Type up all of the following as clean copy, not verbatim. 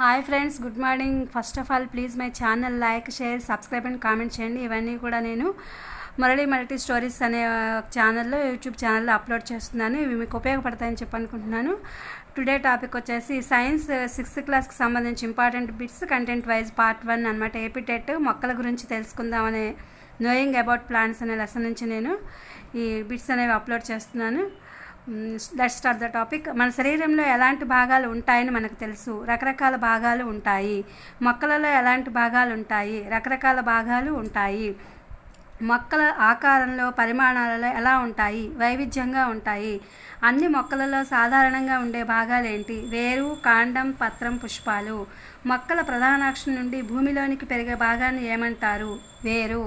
Hi friends, good morning. First of all please my channel like, share, subscribe and comment చేయండి. ఇవన్నీ కూడా నేను Murali multi stories అనే ఛానల్లో, యూట్యూబ్ ఛానల్లో అప్లోడ్ చేస్తున్నాను. ఇవి మీకు ఉపయోగపడతాయని అనుకుంటున్నాను. టుడే టాపిక్ వచ్చేసి సైన్స్ 6th క్లాస్కి సంబంధించి important bits content wise part 1 అనమాట. ఏపీటెట్ మొక్కల గురించి తెలుసుకుందామనే నోయింగ్ అబౌట్ ప్లాంట్స్ అనే లెసన్ నుంచి నేను ఈ బిట్స్ అనేవి అప్లోడ్ చేస్తున్నాను. Let's start the topic. మన శరీరంలో ఎలాంటి భాగాలు ఉంటాయని మనకు తెలుసు. రకరకాల భాగాలు ఉంటాయి. మొక్కలలో ఎలాంటి భాగాలు ఉంటాయి? రకరకాల భాగాలు ఉంటాయి. మొక్కల ఆకారంలో, పరిమాణాలలో ఎలా ఉంటాయి? వైవిధ్యంగా ఉంటాయి. అన్ని మొక్కలలో సాధారణంగా ఉండే భాగాలు ఏంటి? వేరు, కాండం, పత్రం, పుష్పాలు. మొక్కల ప్రధానాక్షం నుండి భూమిలోనికి పెరిగే భాగాన్ని ఏమంటారు? వేరు.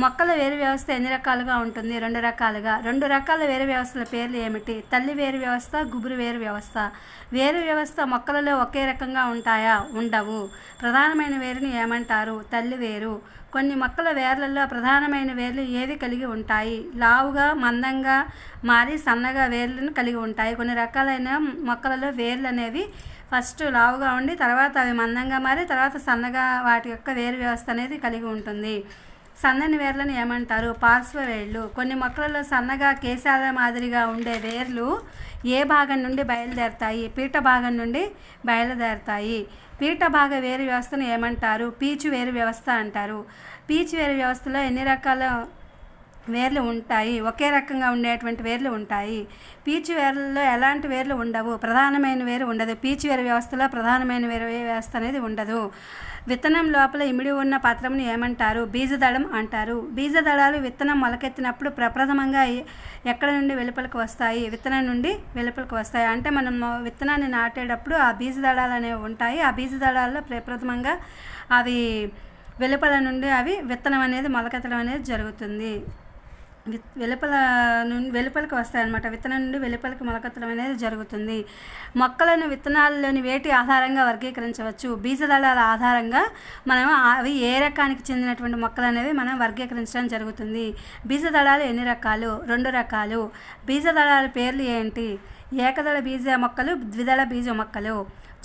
మొక్కల వేరు వ్యవస్థ ఎన్ని రకాలుగా ఉంటుంది? 2 రకాలుగా. 2 రకాల వేరు వ్యవస్థల పేర్లు ఏమిటి? తల్లి వేరు వ్యవస్థ, గుబురు వేరు వ్యవస్థ. వేరు వ్యవస్థ మొక్కలలో ఒకే రకంగా ఉంటాయా? ఉండవు. ప్రధానమైన వేరుని ఏమంటారు? తల్లి వేరు. కొన్ని మొక్కల వేర్లలో ప్రధానమైన వేర్లు ఏవి కలిగి ఉంటాయి? లావుగా, మందంగా మారి సన్నగా వేర్లను కలిగి ఉంటాయి. కొన్ని రకాలైన మొక్కలలో వేర్లు అనేవి ఫస్ట్ లావుగా ఉండి తర్వాత అవి మందంగా మారి తర్వాత సన్నగా వాటి యొక్క వేరు వ్యవస్థ అనేది కలిగి ఉంటుంది. సన్నని వేర్లను ఏమంటారు? పార్శ్వవేళ్ళు. కొన్ని మొక్కలలో సన్నగా కేశాల మాదిరిగా ఉండే వేర్లు ఏ భాగం నుండి బయలుదేరుతాయి? పీట భాగం నుండి బయలుదేరుతాయి. పీట భాగ వేరు వ్యవస్థను ఏమంటారు? పీచు వేరు వ్యవస్థ అంటారు. పీచు వేరు వ్యవస్థలో ఎన్ని రకాల వేర్లు ఉంటాయి? ఒకే రకంగా ఉండేటువంటి వేర్లు ఉంటాయి. పీచు వేర్లలో ఎలాంటి వేర్లు ఉండవు? ప్రధానమైన వేరు ఉండదు. పీచు వేరు వ్యవస్థలో ప్రధానమైన వేరు వ్యవస్థ అనేది ఉండదు. విత్తనం లోపల ఇమిడి ఉన్న పత్రంని ఏమంటారు? బీజదళం అంటారు. బీజదళాలు విత్తనం మొలకెత్తినప్పుడు ప్రప్రథమంగా ఎక్కడ నుండి వెలుపలకు వస్తాయి? విత్తనం నుండి వెలుపలకు వస్తాయి. అంటే మనం విత్తనాన్ని నాటేటప్పుడు ఆ బీజదళాలు అనేవి ఉంటాయి. ఆ బీజదళాల్లో ప్రప్రథమంగా అవి వెలుపల నుండి అవి విత్తనం అనేది మొలకెత్తడం అనేది జరుగుతుంది. వెలుపలికి వస్తాయన్నమాట. విత్తనం నుండి వెలుపలికి మొలకెత్తడం అనేది జరుగుతుంది. మొక్కలను విత్తనాలలోని వేటి ఆధారంగా వర్గీకరించవచ్చు? బీజదళాల ఆధారంగా మనం అవి ఏ రకానికి చెందినటువంటి మొక్కలు అనేవి మనం వర్గీకరించడం జరుగుతుంది. బీజదళాలు ఎన్ని రకాలు? 2 రకాలు. బీజదళాల పేర్లు ఏంటి? ఏకదళ బీజ మొక్కలు, ద్విదళ బీజ మొక్కలు.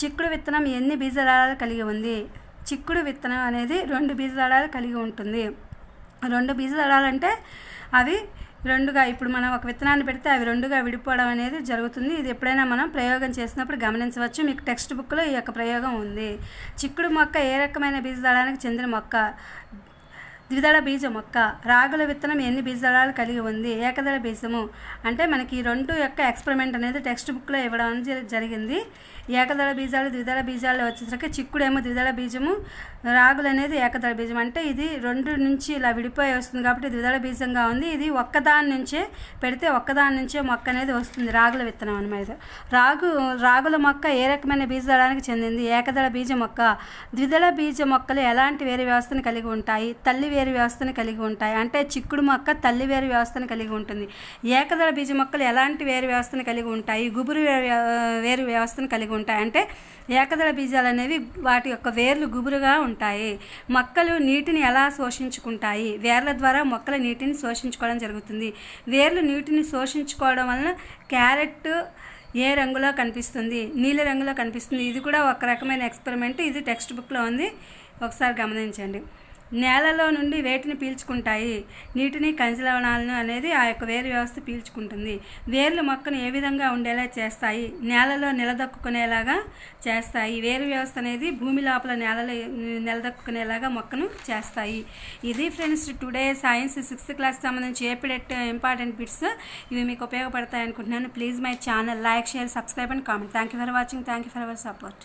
చిక్కుడు విత్తనం ఎన్ని బీజదళాలు కలిగి ఉంది? చిక్కుడు విత్తనం అనేది 2 బీజదళాలు కలిగి ఉంటుంది. 2 బీజదళాలు అంటే అవి 2గా, ఇప్పుడు మనం ఒక విత్తనాన్ని పెడితే అవి 2గా విడిపోవడం అనేది జరుగుతుంది. ఇది ఎప్పుడైనా మనం ప్రయోగం చేసినప్పుడు గమనించవచ్చు. మీకు టెక్స్ట్ బుక్లో ఈ యొక్క ప్రయోగం ఉంది. చిక్కుడు మొక్క ఏ రకమైన బీజదళానికి చెందిన మొక్క? ద్విదళ బీజ మొక్క. రాగుల విత్తనం ఎన్ని బీజదళాలు కలిగి ఉంది? ఏకదళ బీజము. అంటే మనకి ఈ 2 యొక్క ఎక్స్పెరిమెంట్ అనేది టెక్స్ట్ బుక్లో ఇవ్వడం జరిగింది. ఏకదళ బీజాలు, ద్విదళ బీజాలు వచ్చేసరికి చిక్కుడేమో ద్విదళ బీజము, రాగులు అనేది ఏకదళ బీజం. అంటే ఇది 2 నుంచి ఇలా విడిపోయి వస్తుంది కాబట్టి ద్విదళ బీజంగా ఉంది. ఇది ఒక్కదాని నుంచే పెడితే ఒక్కదాని నుంచే మొక్క అనేది వస్తుంది. రాగుల విత్తనం అనమాట. రాగుల మొక్క ఏ రకమైన బీజదళానికి చెందింది? ఏకదళ బీజ మొక్క. ద్విదళ బీజ మొక్కలు ఎలాంటి వేరు వ్యవస్థను కలిగి ఉంటాయి? తల్లి వేరు వ్యవస్థను కలిగి ఉంటాయి. అంటే చిక్కుడు మొక్క తల్లి వేరు వ్యవస్థను కలిగి ఉంటుంది. ఏకదళ బీజ మొక్కలు ఎలాంటి వేరు వ్యవస్థను కలిగి ఉంటాయి? గుబురు వేరు వ్యవస్థను కలిగి ఉంటాయి. అంటే ఏకదళ బీజాలు అనేవి వాటి యొక్క వేర్లు గుబురుగా ఉంటాయి. మొక్కలు నీటిని ఎలా శోషించుకుంటాయి? వేర్ల ద్వారా మొక్కల నీటిని శోషించుకోవడం జరుగుతుంది. వేర్లు నీటిని శోషించుకోవడం వలన క్యారెట్ ఏ రంగులో కనిపిస్తుంది? నీలి రంగులో కనిపిస్తుంది. ఇది కూడా ఒక రకమైన ఎక్స్పెరిమెంట్. ఇది టెక్స్ట్ బుక్లో ఉంది, ఒకసారి గమనించండి. నేలలో నుండి వేటిని పీల్చుకుంటాయి? నీటిని, ఖనిజ లవణాలను అనేది ఆ యొక్క వేరు వ్యవస్థ పీల్చుకుంటుంది. వేర్లు మొక్కను ఏ విధంగా ఉండేలా చేస్తాయి? నేలలో నిలదొక్కునేలాగా చేస్తాయి. వేరు వ్యవస్థ అనేది భూమి లోపల నేలలో నిలదొక్కునేలాగా మొక్కను చేస్తాయి. ఇది ఫ్రెండ్స్ టుడే సైన్స్ 6th క్లాస్కి సంబంధించి ఏపీటెట్ ఇంపార్టెంట్ బిట్స్. ఇవి మీకు ఉపయోగపడతాయి అనుకుంటున్నాను. Please my channel like, share, subscribe and comment. Thank you for watching. Thank you for our support.